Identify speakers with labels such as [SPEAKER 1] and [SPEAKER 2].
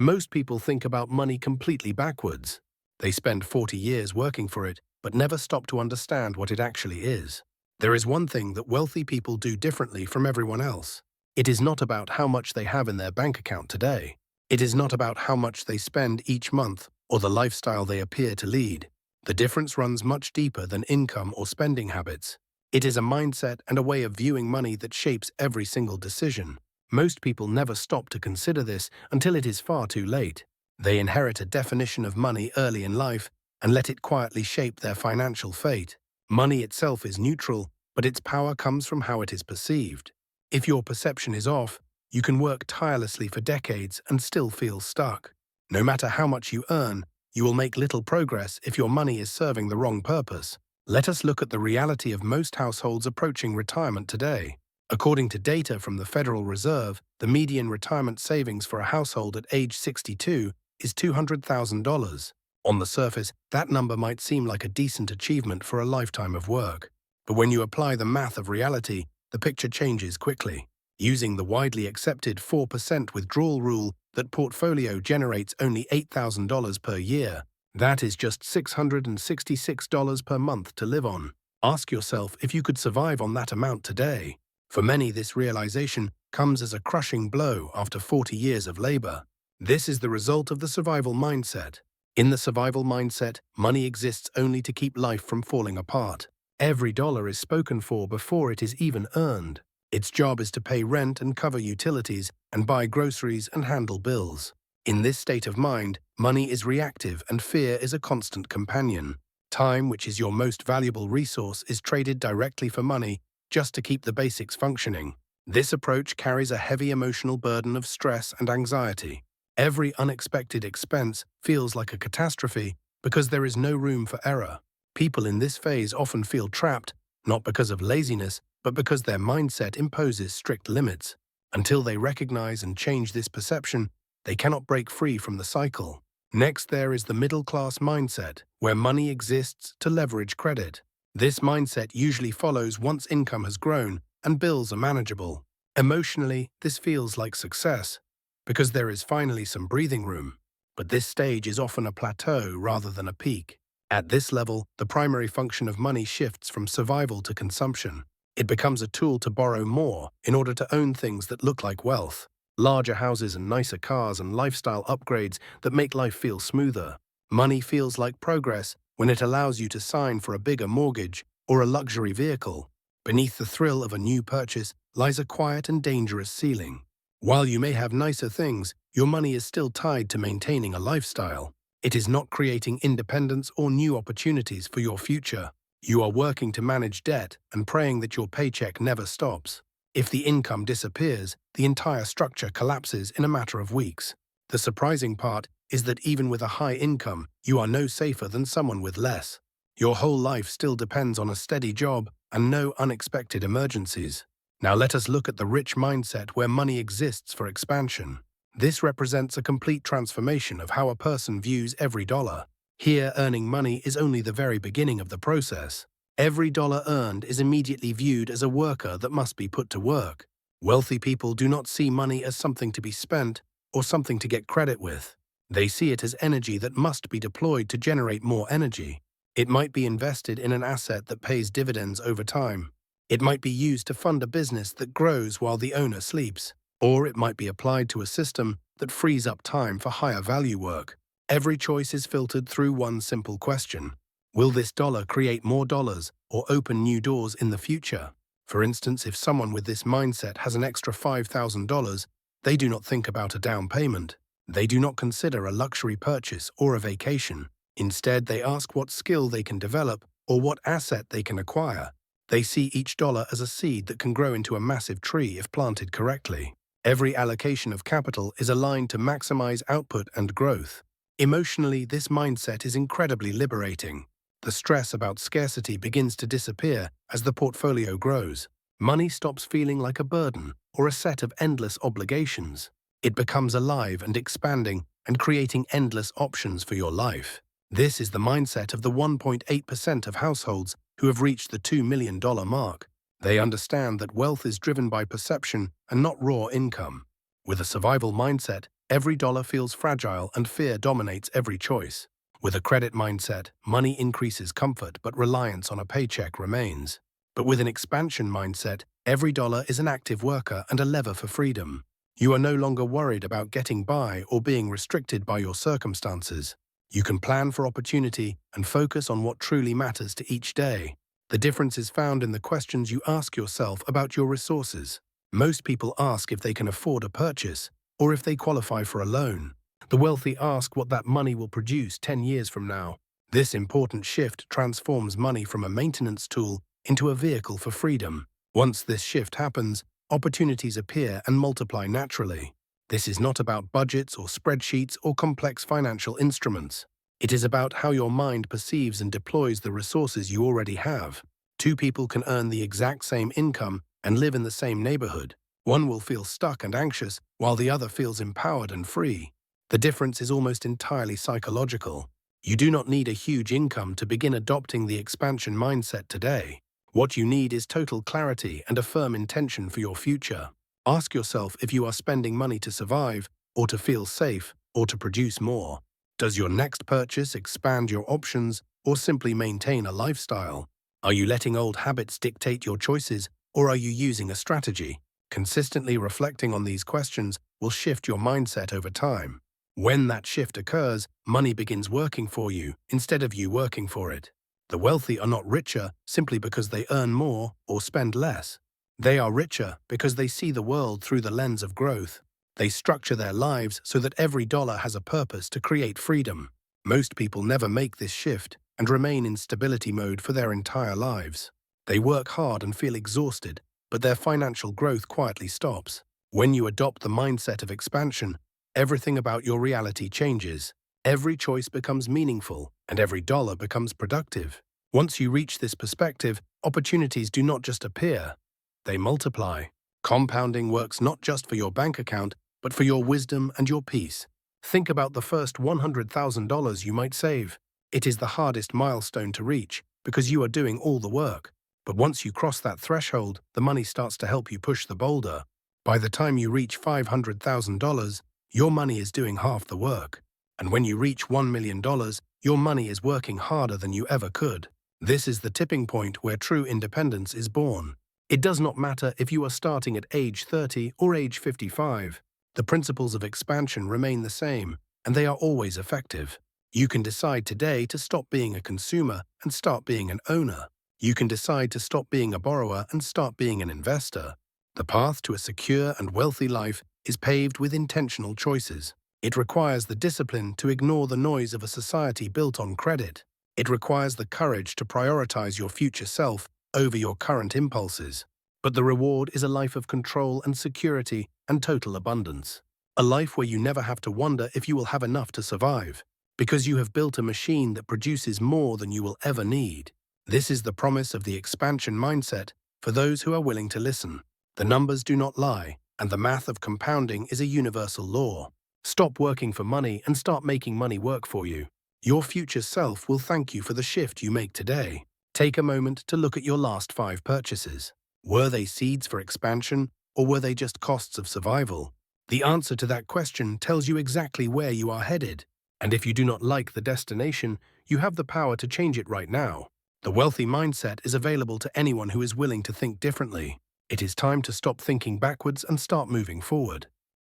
[SPEAKER 1] Most people think about money completely backwards. They spend 40 years working for it, but never stop to understand what it actually is. There is one thing that wealthy people do differently from everyone else. It is not about how much they have in their bank account today. It is not about how much they spend each month or the lifestyle they appear to lead. The difference runs much deeper than income or spending habits. It is a mindset and a way of viewing money that shapes every single decision. Most people never stop to consider this until it is far too late. They inherit a definition of money early in life and let it quietly shape their financial fate. Money itself is neutral, but its power comes from how it is perceived. If your perception is off, you can work tirelessly for decades and still feel stuck. No matter how much you earn, you will make little progress if your money is serving the wrong purpose. Let us look at the reality of most households approaching retirement today. According to data from the Federal Reserve, the median retirement savings for a household at age 62 is $200,000. On the surface, that number might seem like a decent achievement for a lifetime of work. But when you apply the math of reality, the picture changes quickly. Using the widely accepted 4% withdrawal rule that portfolio generates only $8,000 per year, that is just $666 per month to live on. Ask yourself if you could survive on that amount today. For many, this realization comes as a crushing blow after 40 years of labor. This is the result of the survival mindset. In the survival mindset, money exists only to keep life from falling apart. Every dollar is spoken for before it is even earned. Its job is to pay rent and cover utilities and buy groceries and handle bills. In this state of mind, money is reactive and fear is a constant companion. Time, which is your most valuable resource, is traded directly for money just to keep the basics functioning. This approach carries a heavy emotional burden of stress and anxiety. Every unexpected expense feels like a catastrophe because there is no room for error. People in this phase often feel trapped, not because of laziness, but because their mindset imposes strict limits. Until they recognize and change this perception, they cannot break free from the cycle. Next, there is the middle-class mindset, where money exists to leverage credit. This mindset usually follows once income has grown and bills are manageable. Emotionally, this feels like success, because there is finally some breathing room. But this stage is often a plateau rather than a peak. At this level, the primary function of money shifts from survival to consumption. It becomes a tool to borrow more in order to own things that look like wealth. Larger houses and nicer cars and lifestyle upgrades that make life feel smoother. Money feels like progress when it allows you to sign for a bigger mortgage or a luxury vehicle. Beneath the thrill of a new purchase lies a quiet and dangerous ceiling. While you may have nicer things, your money is still tied to maintaining a lifestyle. It is not creating independence or new opportunities for your future. You are working to manage debt and praying that your paycheck never stops. If the income disappears, the entire structure collapses in a matter of weeks. The surprising part is that even with a high income, you are no safer than someone with less. Your whole life still depends on a steady job and no unexpected emergencies. Now let us look at the rich mindset where money exists for expansion. This represents a complete transformation of how a person views every dollar. Here, earning money is only the very beginning of the process. Every dollar earned is immediately viewed as a worker that must be put to work. Wealthy people do not see money as something to be spent or something to get credit with. They see it as energy that must be deployed to generate more energy. It might be invested in an asset that pays dividends over time. It might be used to fund a business that grows while the owner sleeps. Or it might be applied to a system that frees up time for higher value work. Every choice is filtered through one simple question. Will this dollar create more dollars or open new doors in the future? For instance, if someone with this mindset has an extra $5,000, they do not think about a down payment. They do not consider a luxury purchase or a vacation. Instead, they ask what skill they can develop or what asset they can acquire. They see each dollar as a seed that can grow into a massive tree if planted correctly. Every allocation of capital is aligned to maximize output and growth. Emotionally, this mindset is incredibly liberating. The stress about scarcity begins to disappear as the portfolio grows. Money stops feeling like a burden or a set of endless obligations. It becomes alive and expanding and creating endless options for your life. This is the mindset of the 1.8% of households who have reached the $2 million mark. They understand that wealth is driven by perception and not raw income. With a survival mindset, Every dollar feels fragile and fear dominates every choice. With a credit mindset, money increases comfort but reliance on a paycheck remains. But with an expansion mindset, every dollar is an active worker and a lever for freedom. You are no longer worried about getting by or being restricted by your circumstances. You can plan for opportunity and focus on what truly matters to each day. The difference is found in the questions you ask yourself about your resources. Most people ask if they can afford a purchase or if they qualify for a loan. The wealthy ask what that money will produce 10 years from now. This important shift transforms money from a maintenance tool into a vehicle for freedom. Once this shift happens, opportunities appear and multiply naturally. This is not about budgets or spreadsheets or complex financial instruments. It is about how your mind perceives and deploys the resources you already have. Two people can earn the exact same income and live in the same neighborhood. One will feel stuck and anxious, while the other feels empowered and free. The difference is almost entirely psychological. You do not need a huge income to begin adopting the expansion mindset today. What you need is total clarity and a firm intention for your future. Ask yourself if you are spending money to survive, or to feel safe, or to produce more. Does your next purchase expand your options, or simply maintain a lifestyle? Are you letting old habits dictate your choices, or are you using a strategy? Consistently reflecting on these questions will shift your mindset over time. When that shift occurs, money begins working for you instead of you working for it. The wealthy are not richer simply because they earn more or spend less. They are richer because they see the world through the lens of growth. They structure their lives so that every dollar has a purpose to create freedom. Most people never make this shift and remain in stability mode for their entire lives. They work hard and feel exhausted, but their financial growth quietly stops. When you adopt the mindset of expansion, everything about your reality changes. Every choice becomes meaningful, and every dollar becomes productive. Once you reach this perspective, opportunities do not just appear, they multiply. Compounding works not just for your bank account, but for your wisdom and your peace. Think about the first $100,000 you might save. It is the hardest milestone to reach because you are doing all the work. But once you cross that threshold, the money starts to help you push the boulder. By the time you reach $500,000, your money is doing half the work. And when you reach $1 million, your money is working harder than you ever could. This is the tipping point where true independence is born. It does not matter if you are starting at age 30 or age 55. The principles of expansion remain the same, and they are always effective. You can decide today to stop being a consumer and start being an owner. You can decide to stop being a borrower and start being an investor. The path to a secure and wealthy life is paved with intentional choices. It requires the discipline to ignore the noise of a society built on credit. It requires the courage to prioritize your future self over your current impulses. But the reward is a life of control and security and total abundance. A life where you never have to wonder if you will have enough to survive, because you have built a machine that produces more than you will ever need. This is the promise of the expansion mindset for those who are willing to listen. The numbers do not lie, and the math of compounding is a universal law. Stop working for money and start making money work for you. Your future self will thank you for the shift you make today. Take a moment to look at your last 5 purchases. Were they seeds for expansion, or were they just costs of survival? The answer to that question tells you exactly where you are headed. And if you do not like the destination, you have the power to change it right now. The wealthy mindset is available to anyone who is willing to think differently. It is time to stop thinking backwards and start moving forward.